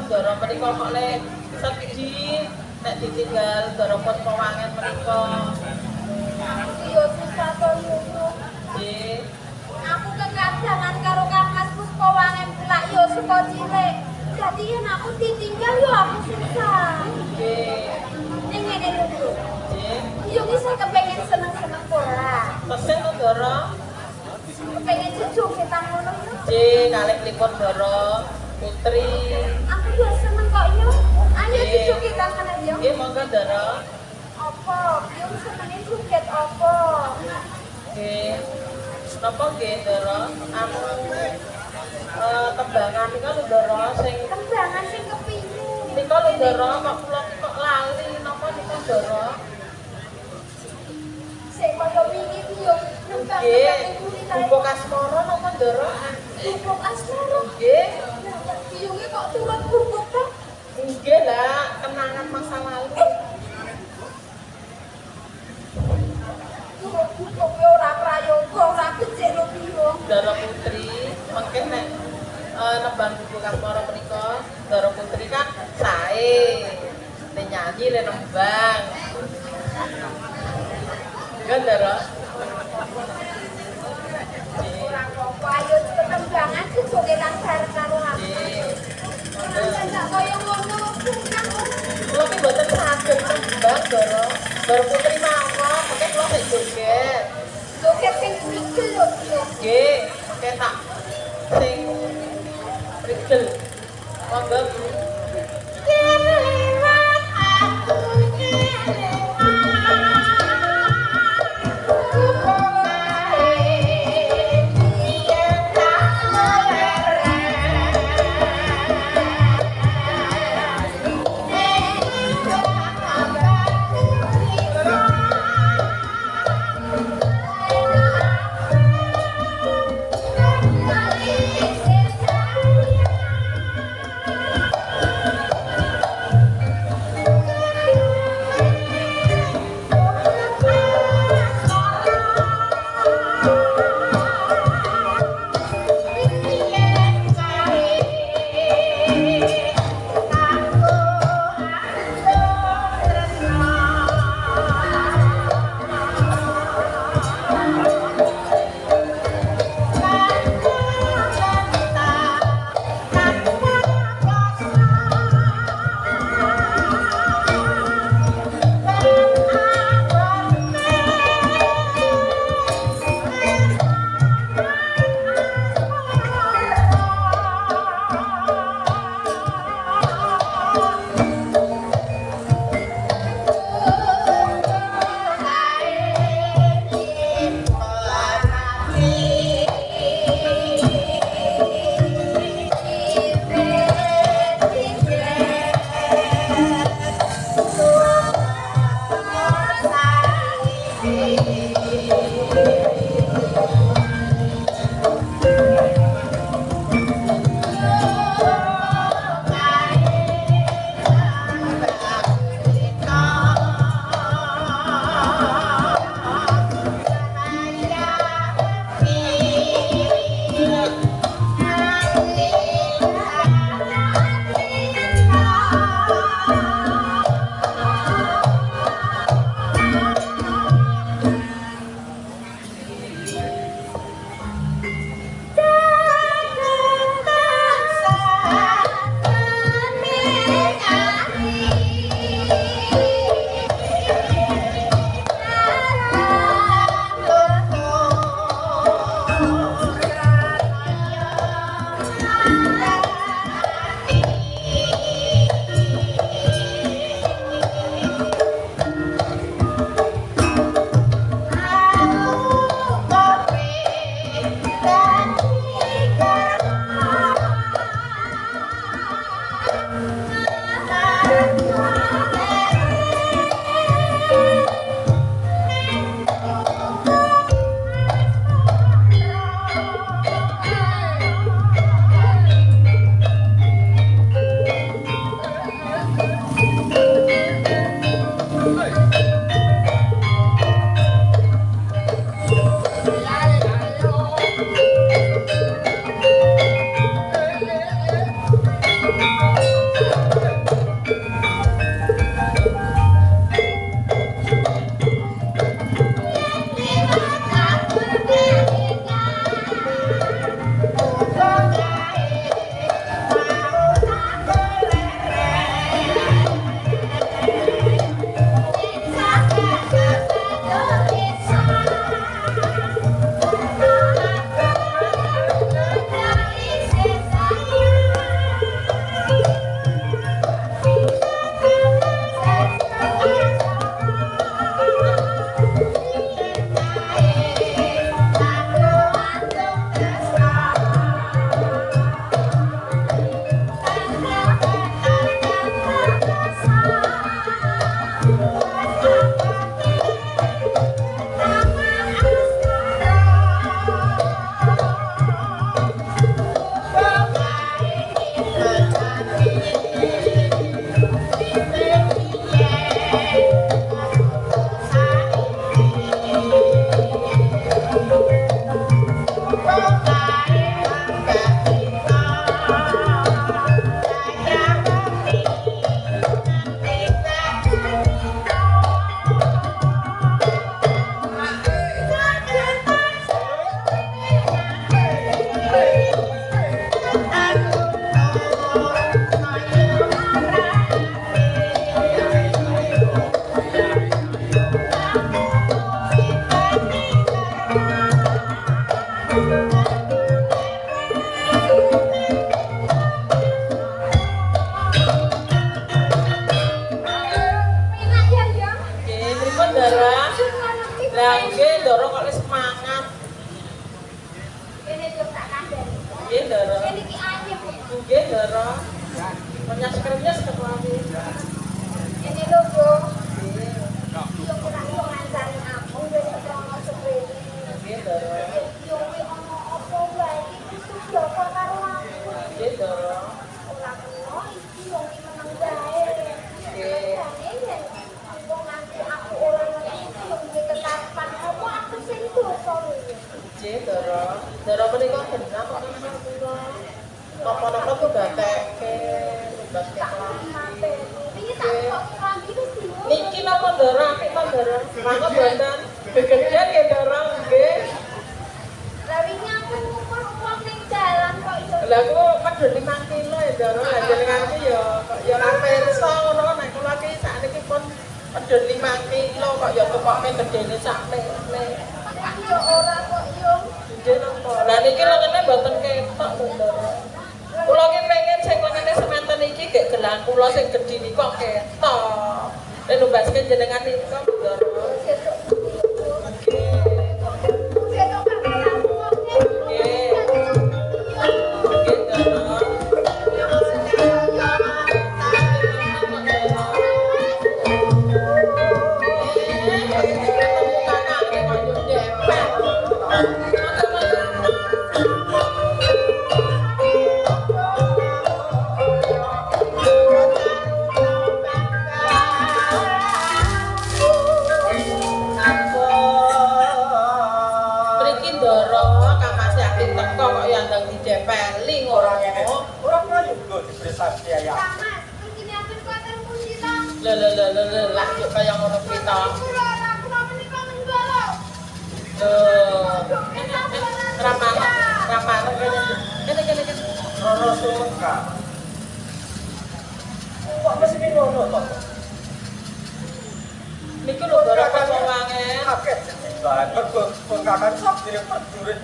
ndara menika kok le sedih nek ditinggal ndara pun pewangen menika. Iya susah to ngono. Nggih. Aku kekadanan karo Kang Mas Puspawangen pula yo saka cilik. Dadi yen aku ditinggal yo aku susah. Nggih. Ning ngene lho. Nggih. Yo bisa kepengen seneng-seneng ora. Pesen to ndara. Kepengen jogetan ngono yo. Nggih, kalih lipun ndara Putri. Aku yo seneng kok yo. Ayo jogetan mana yo. Nggih, monggo ndara. Apa? Yo senenge joget apa? Nggih. Napa nggih ndara? Anu tembangan nika lho ndara sing Tembangan sing kepiye? nika lho ndara kok kula kok lali napa nika ndara. Sik kaya wingi ku yo nembang Nggih. iku nikae. Bubuk asmara napa ndara? Bubuk asmara. Nggih. Biyunge kok turun bubuk to? Nggih lah, kenangan masa lalu. Turun bubuk ora prayoga, ora becik lho biyung. Ndara Putri, mungkin nek nembang bubuk asmara menika, Ndara Putri kan sae. Nek nyanyi le nembang. Kan Ndara? Ora apa-apa, ayo tembangan jogetan bareng karo aku. Nggih. Ora kaya ngono, sungkan. Kula ki mboten saged nembang Ndara. Ndara Putri mawon, mungkin kula sik joget. Joget sing mikil lho biyung. Nggih, mungkin tak sing prigel. Monggo Bu. Kelewat aku Doro. Menyas-kenyas ketuamu. Ini lho, Yo. Nggih. Yo kira yo ngancani aku wis ono seprene. Nggih, Doro. Yo kuwi ono apa wae iki sudah karo aku. Nggih, Doro. Ora kena iki wong iki meneng wae. Nggih. Wong nganti aku ora ngerti yo duwe kekarepan apa aku sing dosa iki. Nggih, Doro. Doro menika genah kok menika kula. Napa-napa tuh gatekke, tumbas Tak kelambi. mate. Iki tak kok kelambi wis diwo. Niki napa Doro, apik ta Doro? Mangga mboten. Gegeden ya Doro, nggih. Lah wingi aku ngumpul wong ning dalan kok iso. Lah aku medhun 5 kilo ya Doro, lah jenengan iki ya ora pirsa ngono nek kula iki sakniki pun medhun 5 kilo kok ya kepoke gedene sak mele. Yo ora kok yo. Nggih napa. Lah niki lengene mboten ketok lho Doro. Kula ki pengen sing lengene semanten iki gek gelang kula sing gedhi niki kok ketok. Nek numbaske jenengan niku Doro. Sesuk. Nggih. Sesuk perkenalan wong Nggih. Nggih Doro. Mriki Ndara kamase akeh teko kok ya ndang didepeli Orang ini, ngono. orang Melayu loh di desa Jaya. Mas, begini aku kuatan kunci tang. Lho, lah yo kaya ngono kuwi to. Kula menika menggolo. Ramah kene. Rono Sumenka. Kok mesti ngono to? Niku lho Ndara pewange. Kaget banget kok pengkakan sak dire perjurit.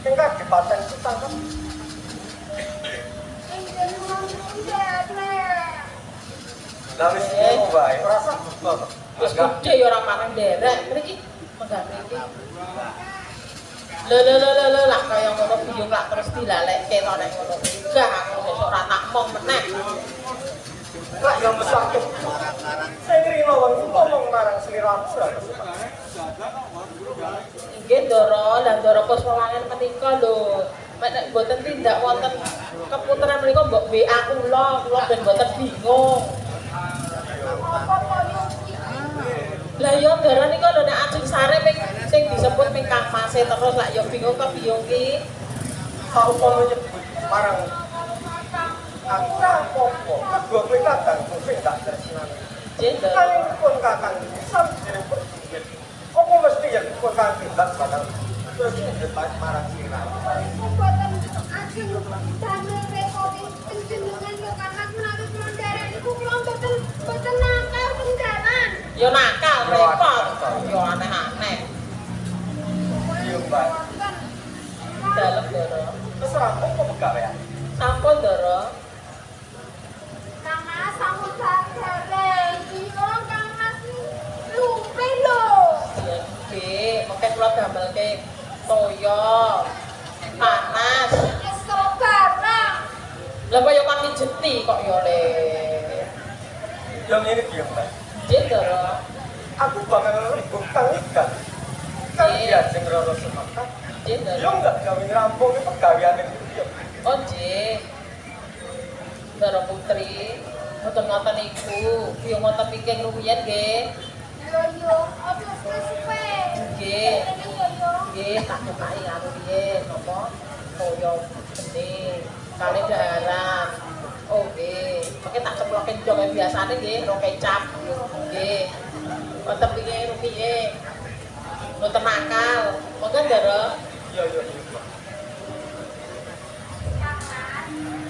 Enggak dipaten kita kan. Lah wis ngono wae, ora sah. Wis gedhe ya ora mangan nderek. Mriki menggah mriki. Lho, lah kaya ngono biyung lak terus dilalekke to nek ngono. Enggak, aku sesuk ora tak mong meneh. Lah yang besar tuh. Saya nrimo wong ngomong marang sliramu. Nggih Ndara, lah Ndara Puspawangen menika lho. Nek mboten tindak wonten keputeran menika mbok WA kula ben mboten bingung. Lah yo Ndara nika lho nek ajeng sare sing disebut ping kamase terus lak yo bingung kok bingung ki. Saumpama nyebut marang aku ora apa-apa. Kedua kowe kadang kowe gak tresnani. Jendel. Kalian pun kakang sam jadi perjurit. Apa mesti ya pun kakang tindak padahal terus debat marang sirah. Buatan ajeng damel repoti penjenengan yo kakak menawi kula nderek niku kula boten nakal teng dalan. Yo nakal repot. Yo aneh-aneh. Iya, Mbak. Dalem Ndara. Terserah apa pegawean. Sampun Ndara. Kang Mas sampun sadare iki kok Kang Mas lupa lho. Ya nggih, mengke kula damelke toya. Panas. Wis barang. Lah kaya kan mijeti kok yo le. Yang ini dia, Mbak. Nggih Ndara. Aku bakal rembug kang ikan. Kan dia sing rono semangat. Nggih Ndara. Yo enggak gawe rampung pegawean itu dia. Oh nggih. Ndara Putri, mboten ngoten iku. Yo ngoten pikir rumiyin nggih. Yo aja suwe-suwe. Nggih. Yo. Nggih, tak kepaki anu piye napa? Toya bening, kali daharan. Oh nggih, mengke tak ceploke ndok biasane nggih, ro kecap. Nggih. Ngoten pikir rumiyin. Mboten nakal. Monggo Ndara. Iya.